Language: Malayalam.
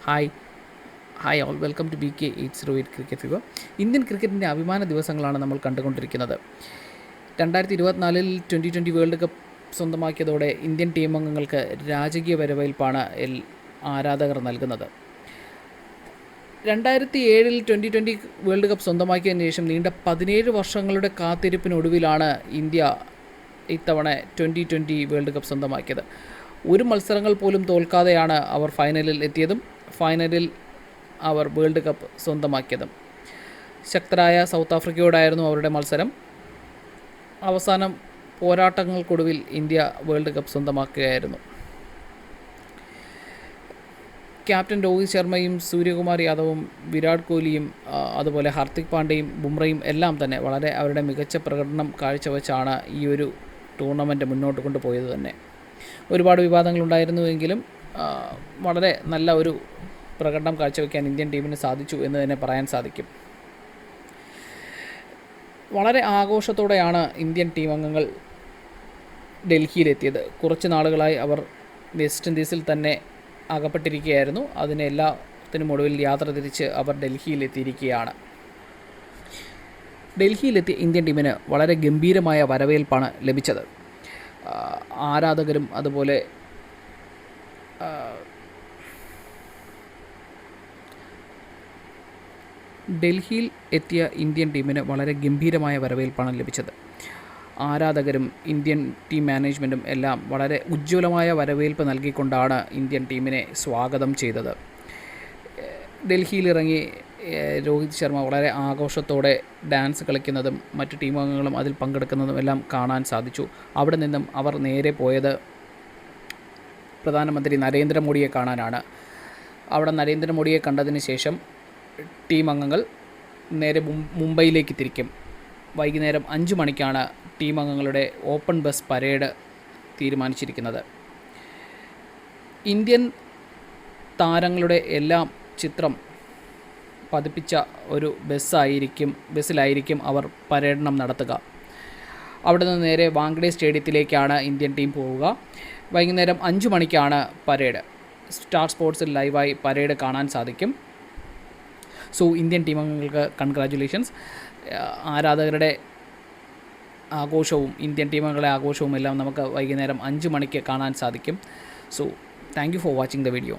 Hi hi all welcome to BK808 cricket fever. Indian ക്രിക്കറ്റിൻ്റെ അഭിമാന ദിവസങ്ങളാണ് നമ്മൾ കണ്ടുകൊണ്ടിരിക്കുന്നത്. 2024 2020 വേൾഡ് കപ്പ് സ്വന്തമാക്കിയതോടെ ഇന്ത്യൻ ടീം അംഗങ്ങൾക്ക് രാജകീയ വരവേൽപ്പാണ് ആരാധകർ നൽകുന്നത്. 2007 2020 വേൾഡ് കപ്പ് സ്വന്തമാക്കിയതിന് ശേഷം നീണ്ട 17 വർഷങ്ങളുടെ കാത്തിരിപ്പിനൊടുവിലാണ് ഇന്ത്യ ഇത്തവണ 2020 വേൾഡ് കപ്പ് സ്വന്തമാക്കിയത്. ഒരു മത്സരങ്ങൾ പോലും തോൽക്കാതെയാണ് അവർ ഫൈനലിൽ എത്തിയതും ഫൈനലിൽ അവർ വേൾഡ് കപ്പ് സ്വന്തമാക്കിയതും. ശക്തരായ സൗത്ത് ആഫ്രിക്കയോടായിരുന്നു അവരുടെ മത്സരം. അവസാനം പോരാട്ടങ്ങൾക്കൊടുവിൽ ഇന്ത്യ വേൾഡ് കപ്പ് സ്വന്തമാക്കുകയായിരുന്നു. ക്യാപ്റ്റൻ രോഹിത് ശർമ്മയും സൂര്യകുമാർ യാദവും വിരാട് കോഹ്ലിയും അതുപോലെ ഹാർദിക് പാണ്ഡ്യയും ബുംറയും എല്ലാം തന്നെ വളരെ അവരുടെ മികച്ച പ്രകടനം കാഴ്ചവെച്ചാണ് ഈ ഒരു ടൂർണമെൻറ്റ് മുന്നോട്ട് കൊണ്ടുപോയത് തന്നെ. ഒരുപാട് വിവാദങ്ങളുണ്ടായിരുന്നുവെങ്കിലും വളരെ നല്ല ഒരു പ്രകടനം കാഴ്ചവെക്കാൻ ഇന്ത്യൻ ടീമിന് സാധിച്ചു എന്ന് തന്നെ പറയാൻ സാധിക്കും. വളരെ ആഘോഷത്തോടെയാണ് ഇന്ത്യൻ ടീം അംഗങ്ങൾ ഡൽഹിയിലെത്തിയത്. കുറച്ച് നാളുകളായി അവർ വെസ്റ്റ് ഇൻഡീസിൽ തന്നെ അകപ്പെട്ടിരിക്കുകയായിരുന്നു. അതിനെല്ലാത്തിനും ഒടുവിൽ യാത്ര തിരിച്ച് അവർ ഡൽഹിയിലെത്തിയിരിക്കുകയാണ്. ഡൽഹിയിലെത്തിയ ഇന്ത്യൻ ടീമിന് വളരെ ഗംഭീരമായ വരവേൽപ്പാണ് ലഭിച്ചത്. ആരാധകരും അതുപോലെ ഡൽഹിയിൽ എത്തിയ ഇന്ത്യൻ ടീമിന് വളരെ ഗംഭീരമായ വരവേൽപ്പാണ് ലഭിച്ചത്. ആരാധകരും ഇന്ത്യൻ ടീം മാനേജ്മെൻറ്റും എല്ലാം വളരെ ഉജ്ജ്വലമായ വരവേൽപ്പ് നൽകിക്കൊണ്ടാണ് ഇന്ത്യൻ ടീമിനെ സ്വാഗതം ചെയ്തത്. ഡൽഹിയിലിറങ്ങി രോഹിത് ശർമ്മ വളരെ ആഘോഷത്തോടെ ഡാൻസ് കളിക്കുന്നതും മറ്റ് ടീം അംഗങ്ങളും അതിൽ പങ്കെടുക്കുന്നതും എല്ലാം കാണാൻ സാധിച്ചു. അവിടെ നിന്നും അവർ നേരെ പോയത് പ്രധാനമന്ത്രി നരേന്ദ്രമോദിയെ കാണാനാണ്. അവിടെ നരേന്ദ്രമോദിയെ കണ്ടതിന് ശേഷം ടീം അംഗങ്ങൾ നേരെ മുംബൈയിലേക്ക് തിരിക്കും. വൈകുന്നേരം 5 മണിക്കാണ് ടീം അംഗങ്ങളുടെ ഓപ്പൺ ബസ് പരേഡ് തീരുമാനിച്ചിരിക്കുന്നത്. ഇന്ത്യൻ താരങ്ങളുടെ എല്ലാം ചിത്രം പതിപ്പിച്ച ഒരു ബസ്സിലായിരിക്കും അവർ പര്യടനം നടത്തുക. അവിടെ നിന്ന് നേരെ വാങ്കഡെ സ്റ്റേഡിയത്തിലേക്കാണ് ഇന്ത്യൻ ടീം പോവുക. വൈകുന്നേരം 5 മണിക്കാണ് പരേഡ്. സ്റ്റാർ സ്പോർട്സിൽ ലൈവായി പരേഡ് കാണാൻ സാധിക്കും. സോ ഇന്ത്യൻ ടീം അംഗങ്ങൾക്ക് കൺഗ്രാജുലേഷൻസ്. ആരാധകരുടെ ആഘോഷവും ഇന്ത്യൻ ടീം അംഗങ്ങളുടെ ആഘോഷവും എല്ലാം നമുക്ക് വൈകുന്നേരം 5 മണിക്ക് കാണാൻ സാധിക്കും. So thank you for watching the video.